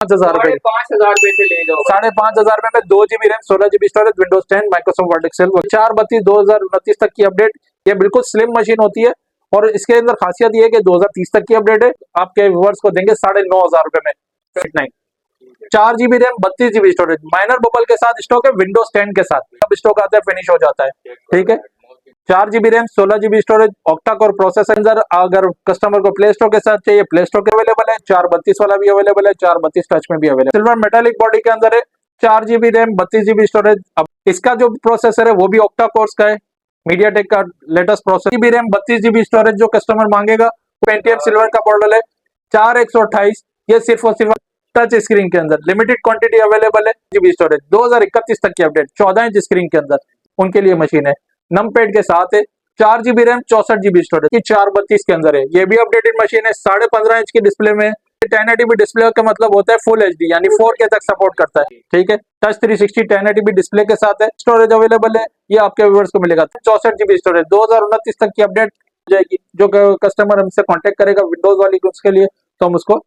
5,000 रुपए, 5,500 से ले जाओ। 5,500 में 2 GB RAM, 16 GB storage, Windows 10, Microsoft Word Excel, 432 2029 तक की अपडेट। ये बिल्कुल स्लिम मशीन होती है और इसके अंदर खासियत ये है कि 2030 तक की अपडेट है। आपके व्यूअर्स को देंगे 9,500 में 4 GB RAM, 32 GB storage, minor bubble के साथ स्टॉक है, विंडोज 10 के साथ अब स्टॉक आता है, फिनिश हो जाता है। ठीक है, 4 GB RAM, 16 GB storage, octa core processor. अगर कस्टमर को प्ले स्टोर के साथ चाहिए, प्ले स्टोर के अवेलेबल है, 432 वाला भी अवेलेबल है, 432 टच में भी अवेलेबल। सिल्वर मेटालिक बॉडी के अंदर है, 4 GB रैम, 32 GB स्टोरेज। अब इसका जो प्रोसेसर है वो भी ऑक्टा कोर्स का है, मीडियाटेक का latest processor. 4 GB RAM, 32 GB storage जो कस्टमर मांगेगा, पेंटियम सिल्वर का मॉडल है, 4128। ये सिर्फ और सिर्फ टच स्क्रीन के अंदर लिमिटेड क्वांटिटी अवेलेबल है। GB स्टोरेज 2031 तक की अपडेट, 14 इंच स्क्रीन के अंदर उनके लिए मशीन है, नमपैड के साथ है। 4 GB रैम, 64 GB स्टोरेज की 432 के अंदर है। ये भी अपडेटेड मशीन है, 15.5 इंच की डिस्प्ले में। 1080p डिस्प्ले का मतलब होता है फुल HD, यानी 4K तक सपोर्ट करता है। ठीक है, टच 360 1080p डिस्प्ले के साथ है। स्टोरेज अवेलेबल है, ये आपके व्यूअर्स को मिलेगा 64 GB स्टोरेज। 2029 तक की अपडेट हो जाएगी। जो कस्टमर हमसे कांटेक्ट करेगा विंडोज वाली उसके लिए, तो हम उसको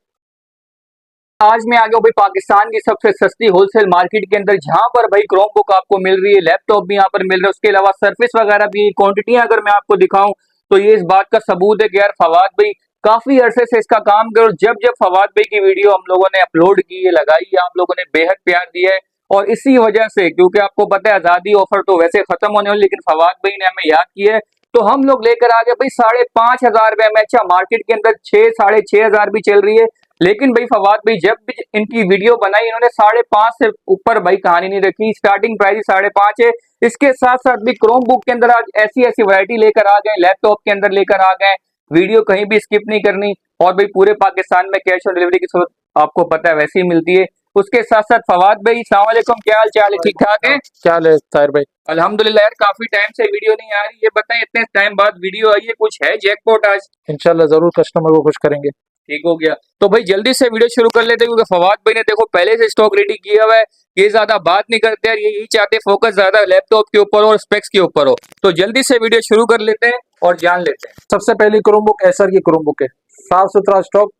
आज मैं आ गया हूँ भाई पाकिस्तान की सबसे सस्ती होलसेल मार्केट के अंदर, जहां पर भाई क्रोम बुक आपको मिल रही है, लैपटॉप भी यहाँ पर मिल रहा है, उसके अलावा सर्विस वगैरह भी। क्वांटिटियां अगर मैं आपको दिखाऊं तो ये इस बात का सबूत है कि यार फवाद भाई काफी अरसे से इसका काम करो। जब जब फवाद भाई की वीडियो हम लोगों ने अपलोड की है, लगाई है, आप लोगों ने बेहद प्यार दिया है। और इसी वजह से, क्योंकि आपको पता है आजादी ऑफर तो वैसे खत्म होने वाली, लेकिन फवाद भाई ने हमें याद किया है तो हम लोग लेकर आ गए भाई 5,500 में। अच्छा, मार्केट के अंदर 6-6,500 भी चल रही है, लेकिन भाई फवाद भाई जब भी इनकी वीडियो बनाई इन्होंने 5.5 से ऊपर भाई कहानी नहीं रखी। स्टार्टिंग प्राइस 5.5 है। इसके साथ साथ भी क्रोम बुक के अंदर आज ऐसी ऐसी वैरायटी लेकर आ गए, लैपटॉप के अंदर लेकर आ गए, वीडियो कहीं भी स्किप नहीं करनी। और भाई पूरे पाकिस्तान में कैश ऑन डिलीवरी की सूरत आपको पता है वैसे ही मिलती है। उसके साथ साथ फवाद भाई अस्सलाम वालेकुम, क्या हाल चाल है? ठीक ठाक है? क्या ले ताहिर भाई? अल्हम्दुलिल्लाह यार, काफी टाइम से वीडियो नहीं आ रही है, बताएं इतने टाइम बाद वीडियो आई है, कुछ है जैकपॉट आज? इंशाल्लाह जरूर कस्टमर को खुश करेंगे। ठीक हो गया। तो भाई जल्दी से वीडियो शुरू कर लेते हैं, क्योंकि फवाद भाई ने देखो पहले से स्टॉक रेडी किया हुआ है। ये ज्यादा बात नहीं करते यार, ये यही चाहते फोकस ज्यादा लैपटॉप के ऊपर और स्पेक्स के ऊपर हो। तो जल्दी से वीडियो शुरू कर लेते हैं और जान लेते हैं। सबसे पहली क्रोम बुक एसर की क्रोम बुक है, साफ सुथरा stock,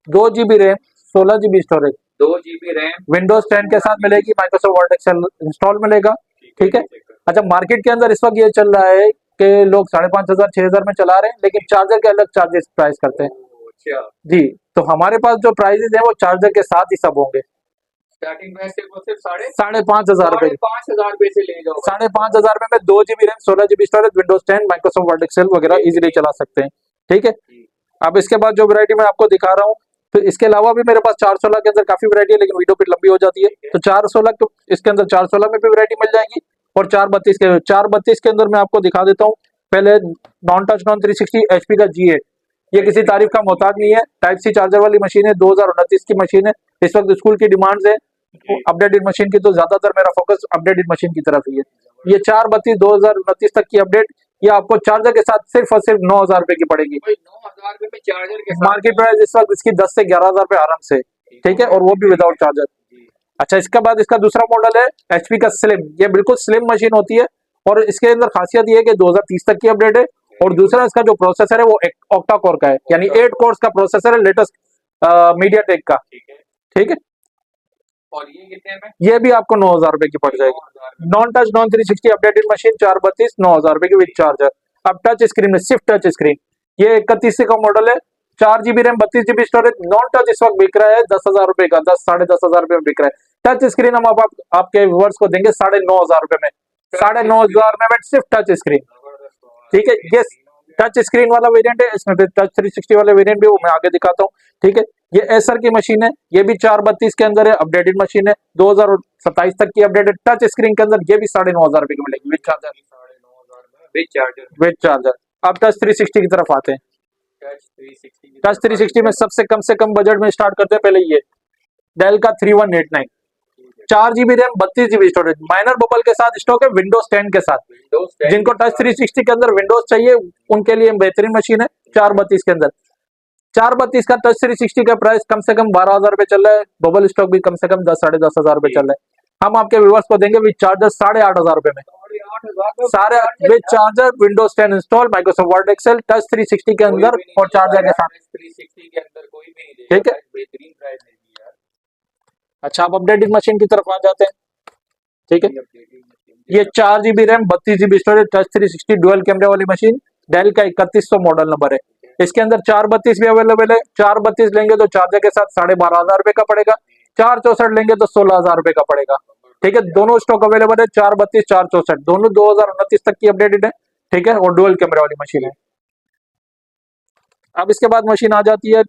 2 GB RAM, 16 GB storage, 2 GB RAM, Windows 10 के साथ मिलेगी, माइक्रोसॉफ्ट वर्ड एक्सेल इंस्टॉल मिलेगा। ठीक है। अच्छा, मार्केट के अंदर इस वक्त ये चल रहा है कि लोग 5,500 6,000 में चला रहे हैं, लेकिन चार्जर के अलग चार्जेस प्राइस करते हैं। अच्छा जी, तो हमारे पास जो प्राइजेस है वो चार्जर के साथ ही सब होंगे। स्टार्टिंग प्राइस सिर्फ 5,500 रुपए, 5,500 से ले जाओ। 5,500 में 2 GB RAM, 16 GB storage, Windows 10, Microsoft Word Excel वगैरह इजीली चला सकते हैं। ठीक है। अब इसके बाद जो वैरायटी मैं आपको दिखा रहा हूँ, तो इसके अलावा भी मेरे पास 416 के अंदर काफी वैरायटी है, लेकिन वीडियो फिर लंबी हो जाती है। तो 416 इसके अंदर 416 में भी वैरायटी मिल जाएगी, और 432 के अंदर मैं आपको दिखा देता हूँ। पहले नॉन टच नॉन 360 HP का G8, ये किसी तारीफ का मोहताज नहीं है, टाइप सी चार्जर वाली मशीन है, 2029 की मशीन है। इस वक्त स्कूल की डिमांड्स है अपडेटेड मशीन की, तो ज्यादातर मेरा फोकस अपडेटेड मशीन की तरफ ही है। ये 432 2029 तक की अपडेट, ये आपको चार्जर के साथ सिर्फ और सिर्फ 9,000 रुपए की पड़ेगी। 9,000 में चार्जर के साथ मार्केट प्राइस इस वक्त इसकी 10 से 11,000 रुपए आराम से। ठीक है, और वो भी विदाउट चार्जर। अच्छा, इसके बाद इसका दूसरा मॉडल है HP का स्लिम। ये बिल्कुल स्लिम मशीन होती है, और इसके अंदर खासियत ये है कि 2030 तक की अपडेट है। और दूसरा इसका जो प्रोसेसर है वो ऑक्टा कोर का है, यानी 8 कोर्स का प्रोसेसर है, लेटेस्ट मीडियाटेक का। ठीक है। और ये कितने में? ये भी आपको 9,000 रुपए की पड़ जाएगी। Non touch non 360 updated machine, 432 9,000 रुपए की विद चार्जर। अब टच स्क्रीन में, सिर्फ टच स्क्रीन, ये 31 का मॉडल है, 4 GB RAM, 32 GB storage. Non touch इस वक्त बिक रहा है 10,000 रुपए का, 10-10,500 रुपए में बिक रहा है। टच स्क्रीन हम आपके व्यूअर्स को देंगे 9,500 रुपए में, 9,500 में सिर्फ टच स्क्रीन। ठीक है, ये टच स्क्रीन वाला वेरिएंट है, इसमें फिर टच 360 वाले वेरिएंट भी वो मैं आगे दिखाता हूँ। ठीक है, ये एसर की मशीन है, ये भी 432 के अंदर है, अपडेटेड मशीन है, 2027 तक की अपडेटेड। टच स्क्रीन के अंदर ये भी 9,500 रुपए की मिलेगी विद चार्जर। With charger. अब टच 360 की तरफ आते हैं। टच 360 में सबसे कम से कम बजट में स्टार्ट करते हैं पहले ये डेल का 3189, 4 GB RAM, 32 GB storage, minor bubble के साथ स्टॉक है, विंडोज 10 के साथ। जिनको टच 360 के अंदर विंडोज चाहिए उनके लिए बेहतरीन मशीन है। 432 के अंदर, 432 का टच 360 का प्राइस कम से कम 12,000 रुपए चल रहा है, बबल स्टॉक भी कम से कम 10-10,500 रुपए चल रहा है। हम आपके व्यूअर्स को देंगे विद चार्जर 8,500 रुपए में, सारे with charger, Windows 10 install, Microsoft Word Excel, touch 360 के अंदर और चार्जर के साथ। 360 के अंदर कोई भी नहीं देगा। ठीक है, बेहतरीन प्राइस है यार। अच्छा, आप अपडेटेड मशीन की तरफ आ जाते हैं। ठीक है, ये 4 GB RAM 32 GB storage touch 360 dual कैमरे वाली मशीन, डेल का 3100 मॉडल नंबर है। इसके अंदर 432 भी अवेलेबल है। 432 लेंगे तो चार्जर के साथ 12,500 रुपए का पड़ेगा। 464 लेंगे तो 16,000 रुपए का पड़ेगा। ठीक है, दोनों स्टॉक अवेलेबल है, 432 464 दोनों 2029 तक की अपडेटेड है। ठीक है, और डुअल कैमरे वाली मशीन है। अब इसके बाद मशीन आ जाती है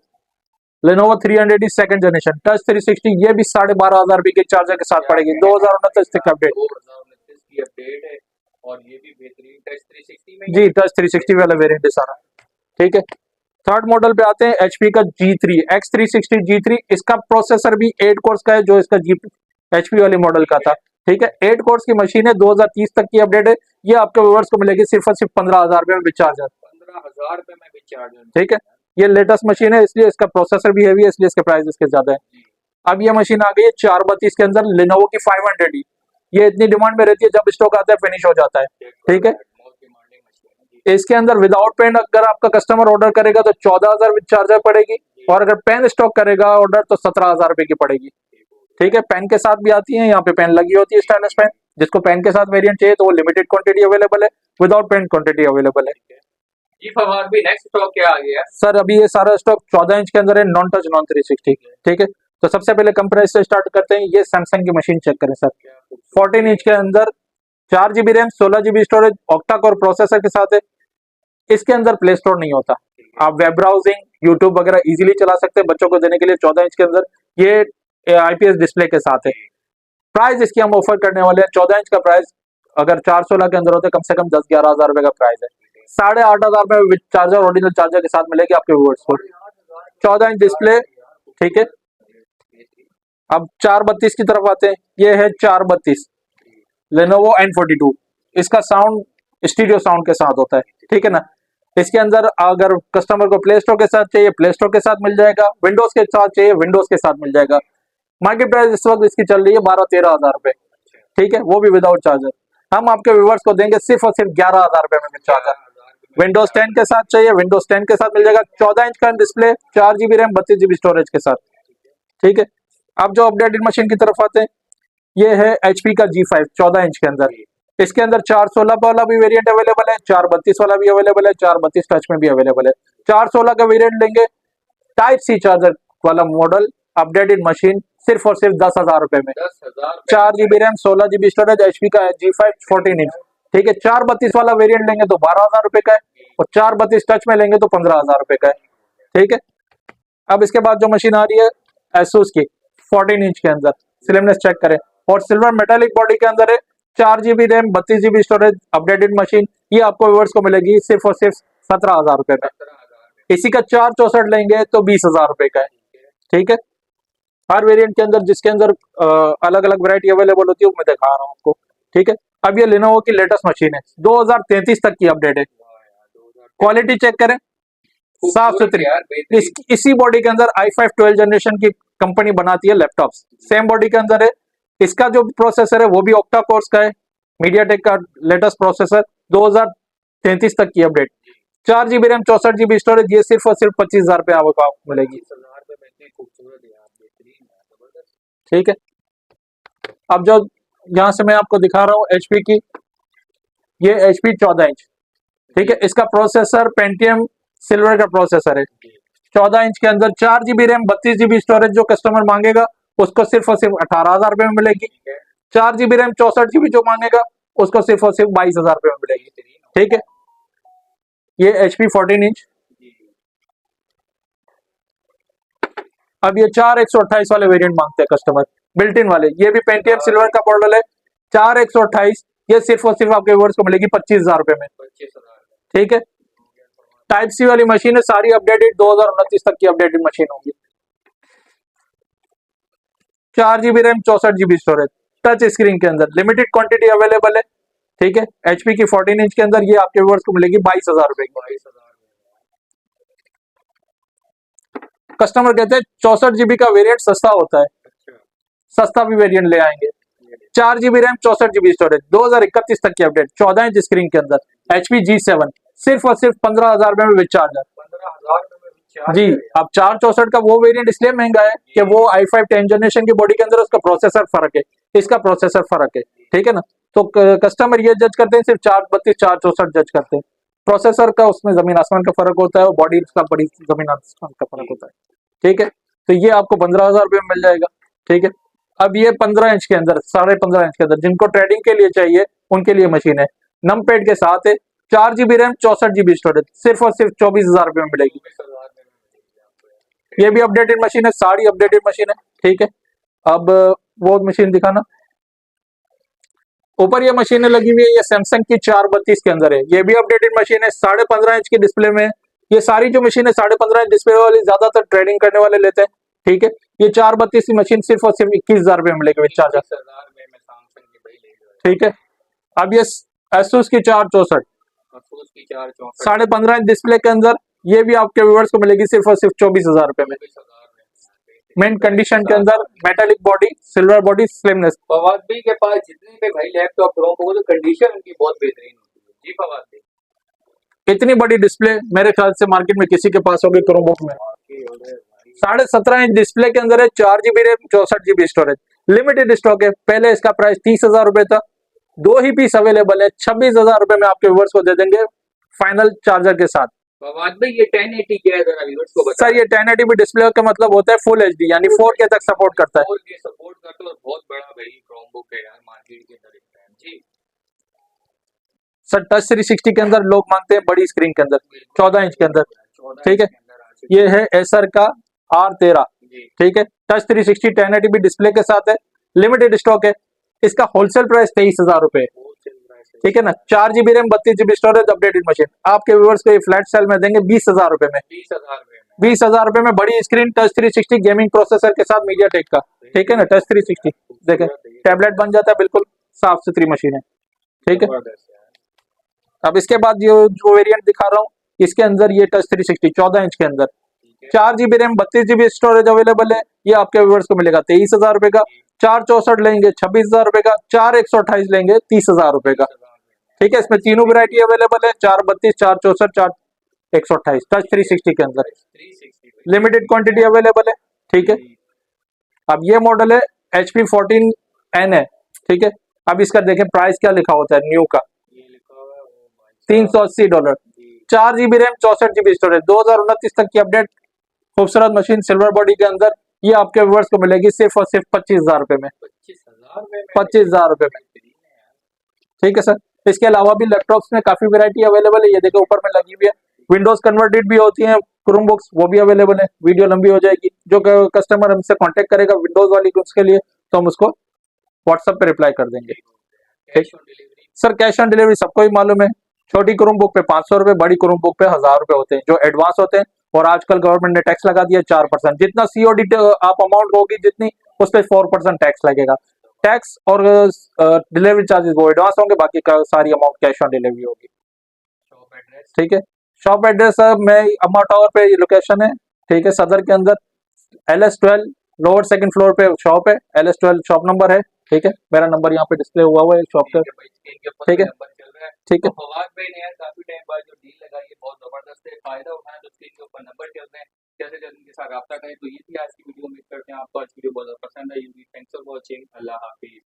Lenovo 300 सेकंड जनरेशन टच 360, ये भी 12,500 रुपए के चार्जर के साथ पड़ेगी। 2029 तक अपडेट। 2029 की अपडेट है और ये भी बेहतरीन टच 360 में जी, टच 360 वाला वेरिएंट है सारा। ठीक है, थर्ड मॉडल पे आते हैं, HP का G3 X360 G3। इसका प्रोसेसर भी 8 कोर्स का है, जो इसका HP वाली मॉडल का था। ठीक है, 8 कोर्स की मशीन है, 2030 तक की अपडेट है। ये आपके व्यूअर्स को मिलेगी सिर्फ और सिर्फ 15,000 रुपए में विद चार्जर। 15,000 रुपए में भी चार्जर। ठीक है, ये लेटेस्ट मशीन है, इसलिए इसका प्रोसेसर भी हैवी है, इसलिए इसके प्राइस इसके ज्यादा है। अब ये मशीन आ गई है 432 के अंदर, Lenovo की 500E। ये इतनी डिमांड में रहती है, जब स्टॉक आता है फिनिश हो जाता है। ठीक है, इसके अंदर विदाउट पेन अगर आपका कस्टमर ऑर्डर करेगा तो 14,000 विद चार्जर पड़ेगी, और अगर पेन स्टॉक करेगा ऑर्डर तो 17,000 रुपए की पड़ेगी। ठीक है, पेन के साथ भी आती है, यहाँ पे पेन लगी होती है स्टाइलिश पेन। जिसको पेन के साथ वेरिएंट चाहिए तो वो लिमिटेड क्वांटिटी अवेलेबल है, विदाउट पेन क्वांटिटी अवेलेबल है। जी फवाद भी नेक्स्ट स्टॉक क्या आ गया? सर अभी ये सारा स्टॉक 14 इंच के अंदर है, नॉन टच नॉन 360। ठीक है, तो सबसे पहले कम प्राइस से स्टार्ट करते हैं। ये सैमसंग की मशीन चेक करें सर, 14 इंच के अंदर 4 GB RAM 16 GB storage octa core processor के साथ है। इसके अंदर प्ले स्टोर नहीं होता, आप वेब ब्राउजिंग यूट्यूब वगैरह इजीली चला सकते हैं। बच्चों को देने के लिए 14 इंच के अंदर ये IPS डिस्प्ले के साथ है। प्राइस इसकी हम ऑफर करने वाले हैं, 14 इंच का प्राइस अगर 416 के अंदर होते कम से कम 10-11 हजार रुपए का प्राइस है। 8,500 में विद चार्जर, ओरिजिनल चार्जर के साथ मिलेगी आपके व्यूअर्स को। 14 इंच डिस्प्ले। ठीक है, अब 432 की तरफ आते हैं। ये है 432 Lenovo N42। इसका साउंड स्टीरियो साउंड के साथ होता है। ठीक है ना, इसके अंदर अगर कस्टमर को प्ले स्टोर के साथ चाहिए प्ले स्टोर के साथ मिल जाएगा, विंडोज के साथ चाहिए विंडोज के साथ मिल जाएगा। मार्केट प्राइस इस वक्त इसकी चल रही है 12-13 हजार रुपए। ठीक है, वो भी विदाउट चार्जर। हम आपके व्यूअर्स को देंगे सिर्फ और सिर्फ 11,000 रुपए में चार्जर। विंडोज 10 के साथ चाहिए विंडोज 10 के साथ मिल जाएगा। 14 इंच का display, 4 GB RAM 32 GB storage के साथ। ठीक है, अब जो अपडेटेड मशीन की तरफ आते हैं, ये है HP का G5 14 इंच के अंदर। इसके अंदर 416 वाला भी वेरिएंट अवेलेबल है, 432 वाला भी अवेलेबल है, 432 टच में भी अवेलेबल है। 416 का वेरिएंट लेंगे, टाइप C चार्जर वाला मॉडल, अपडेटेड मशीन सिर्फ और सिर्फ 10,000 रुपए में। 4 GB RAM 16 GB storage, HP का G5 14 इंच। ठीक है, 432 वाला वेरिएंट लेंगे तो 12,000 रुपए का है, और 432 टच में लेंगे तो 15,000 रुपए का है। ठीक है, अब इसके बाद जो मशीन आ रही है Asus की 14 इंच के अंदर, स्लिमनेस चेक करें, और सिल्वर मेटालिक बॉडी के अंदर है, 4 GB RAM 32 GB storage, updated machine. ये आपको व्यूअर्स को मिलेगी सिर्फ और सिर्फ 17,000 रुपए में। इसी का 464 लेंगे तो 20,000 रुपए का है। ठीक है, हर वेरिएंट के अंदर जिसके अंदर अलग अलग वैरायटी अवेलेबल होती है वो मैं दिखा रहा हूँ आपको। ठीक है, अब ये Lenovo की लेटेस्ट मशीन है, 2033 तक की अपडेट है। क्वालिटी चेक करें, साफ सुथरी। इसी बॉडी के अंदर i5 12 जनरेशन की कंपनी बनाती है लैपटॉप्स, सेम बॉडी के अंदर है। इसका जो प्रोसेसर है वो भी ऑक्टा कोर्स का है, मीडियाटेक का लेटेस्ट प्रोसेसर, 2033 तक की update. 4 GB RAM 64 GB storage, ये सिर्फ और सिर्फ 25,000 रुपए आपको मिलेगी। ठीक है, अब जो यहाँ से मैं आपको दिखा रहा हूँ HP की, ये HP 14 इंच। ठीक है, इसका प्रोसेसर पेंटियम सिल्वर का प्रोसेसर है, 14 इंच के अंदर 4 GB रैम 32 GB स्टोरेज। जो कस्टमर मांगेगा उसको सिर्फ और सिर्फ 18,000 रुपए में मिलेगी। 4 GB रैम 64 GB जो मांगेगा उसको सिर्फ और सिर्फ 22,000 रुपए में मिलेगी। ठीक है, ये HP 14 इंच। अब ये 4 128 वाले वेरिएंट मांगते हैं कस्टमर, बिल्ट इन वाले। ये भी पेंटियम सिल्वर का मॉडल है, 4 128। ये सिर्फ और सिर्फ आपके व्यूअर्स को मिलेगी 25,000 रुपए में। ठीक है, टाइप C वाली मशीन है, सारी अपडेटेड 2029 तक की अपडेटेड मशीन होगी। 4 GB RAM 64 GB storage, touch screen के अंदर, लिमिटेड क्वांटिटी अवेलेबल है। ठीक है, HP की 14 इंच के अंदर ये आपके व्यूअर्स को मिलेगी 22,000 रुपए की। कस्टमर कहते हैं 64 GB का वेरिएंट सस्ता होता है, सस्ता भी वेरिएंट ले आएंगे। 4 GB रैम 64 GB स्टोरेज, 2031 तक की अपडेट, 14 इंच स्क्रीन के अंदर, HP G7 सिर्फ और सिर्फ 15,000 रुपए में विद चार्जर। जी। अब 464 का वो वेरिएंट इसलिए महंगा है कि वो i5 10 जनरेशन की बॉडी के अंदर उसका प्रोसेसर फर्क है, इसका प्रोसेसर फर्क है, ठीक है ना। तो कस्टमर ये जज करते हैं, सिर्फ 432 464 जज करते हैं। प्रोसेसर का उसमें जमीन आसमान का फर्क होता है और बॉडी का बड़ी जमीन आसमान का फर्क होता है, ठीक है। तो ये आपको 15,000 रुपये में मिल जाएगा, ठीक है। अब ये 15 इंच के अंदर, 15.5 इंच के अंदर जिनको ट्रेडिंग के लिए चाहिए उनके लिए मशीन है। नम पैड के साथ है, 4 GB रैम 64 GB स्टोरेज, सिर्फ और सिर्फ 24,000 रुपये में मिलेगी। ये भी अपडेटेड मशीन है, सारी अपडेटेड मशीन है, ठीक है। अब वो मशीन दिखाना। ऊपर ये मशीनें लगी हुई है, ये सैमसंग की 432 के अंदर है, ये भी अपडेटेड मशीन है, 15.5 इंच की डिस्प्ले में। ये सारी जो मशीन है 15.5 इंच डिस्प्ले वाली ज्यादातर ट्रेडिंग करने वाले लेते हैं, ठीक है। ये 432 की मशीन सिर्फ और सिर्फ 21,000 रुपये में मिलेगी विद चार्जर, ठीक है। अब ये Asus की 464 15.5 इंच डिस्प्ले के अंदर, ये भी आपके व्यूअर्स को मिलेगी सिर्फ और सिर्फ 24,000 रुपये में। मिंट कंडीशन के अंदर, metallic body, silver body, slimness. Fawad भाई के पास जितने पे भाई लैपटॉप क्रोमबुक तो कंडीशन उनकी बहुत बेहतरीन होती है। जी फवाद भाई, इतनी बड़ी डिस्प्ले मेरे ख्याल से मार्केट में किसी के पास होगी क्रोमबुक में। 17.5 इंच डिस्प्ले के अंदर है, 4 GB RAM 64 GB storage, limited stock है। पहले इसका प्राइस 30,000 रुपए था, 2 ही पीस अवेलेबल है, 26,000 रुपए में आपके व्यूअर्स को दे देंगे फाइनल चार्जर के साथ। फवाद भाई ये 1080 क्या है जरा व्यूअर्स को बताएं। सर ये 1080p डिस्प्ले का मतलब होता है फुल HD, यानी 4K तक सपोर्ट करता है। 4K सपोर्ट करता है और बहुत बड़ा भाई क्रोमबुक है यार मार्केट के अंदर इस टाइम। जी सर टच 360 के अंदर लोग मांगते हैं बड़ी स्क्रीन के अंदर, 14 इंच के अंदर, ठीक है। ये है एसर का R13, ठीक है। टच 360 1080p डिस्प्ले के साथ है, लिमिटेड स्टॉक है। इसका होलसेल प्राइस 23,000 रुपए, ठीक है ना। 4 GB RAM 32 GB storage, updated machine. आपके व्यूअर्स को ये फ्लैट सेल में देंगे 20,000 रुपए में। 20,000 रुपए में बड़ी स्क्रीन, टच 360 गेमिंग प्रोसेसर के साथ, मीडियाटेक का, ठीक है ना। टच 360 देखें, टैबलेट बन जाता है, बिल्कुल साफ सुथरी मशीन है, ठीक है। अब इसके बाद जो वेरिएंट दिखा रहा हूँ, इसके अंदर ये टच 360 14 इंच के अंदर, 4 GB RAM 32 GB storage available है। ये आपके व्यूअर्स को मिलेगा 23,000 रुपए का। 464 लेंगे 26,000 रुपए का, 4128 लेंगे 30,000 रुपए का, ठीक है। इसमें तीनों वैरायटी अवेलेबल है, 432 464 4128 टच 360 के अंदर, लिमिटेड क्वांटिटी अवेलेबल है, ठीक है। अब ये मॉडल है HP 14N है, ठीक है। अब इसका देखें प्राइस क्या लिखा होता है न्यू का, $380। 4 GB रैम 64 GB स्टोरेज, 2029 तक की अपडेट, खूबसूरत मशीन, सिल्वर बॉडी के अंदर। ये आपके व्यूअर्स को मिलेगी सिर्फ और सिर्फ 25,000 रुपए में, 25,000 रुपए में, ठीक है सर। इसके अलावा भी लैपटॉप्स में काफी वैरायटी अवेलेबल है, ये देखो ऊपर में लगी हुई है। विंडोज कन्वर्टेड भी होती है क्रोमबुक्स, वो भी अवेलेबल है। वीडियो लंबी हो जाएगी, जो कस्टमर हमसे कांटेक्ट करेगा विंडोज वाली उसके लिए, तो हम उसको व्हाट्सएप पे रिप्लाई कर देंगे, ठीक। सर कैश ऑन डिलीवरी सबको ही मालूम है, छोटी क्रोमबुक पे 500 रुपए, बड़ी क्रोमबुक पे 1,000 रुपए होते हैं जो एडवांस होते हैं। और आजकल गवर्नमेंट ने टैक्स लगा दिया 4%, जितना COD आप अमाउंट होगी जितनी, उस पर 4% टैक्स लगेगा। टैक्स और डिलीवरी चार्जेस वो एडवांस होंगे, बाकी का सारी अमाउंट कैश ऑन डिलीवरी होगी, ठीक है। शॉप एड्रेस मैं अम्मा टावर पे लोकेशन है, ठीक है, सदर के अंदर। LS12 लोअर सेकंड फ्लोर पे शॉप है, LS12 शॉप नंबर है, ठीक है। मेरा नंबर यहाँ पे डिस्प्ले हुआ हुआ है शॉप का, ठीक है, ठीक है। फवाद भाई ने यार काफी टाइम बाद जो डील लगाई है बहुत जबरदस्त है, फायदा उठाना तो स्क्रीन के ऊपर नंबर चल रहे हैं, जैसे जल्द उनके साथ रब्ता करें। तो ये थी आज की वीडियो, उम्मीद करते हैं आपको आज की वीडियो बहुत पसंद आई होगी। Thanks for watching, Allah Hafiz.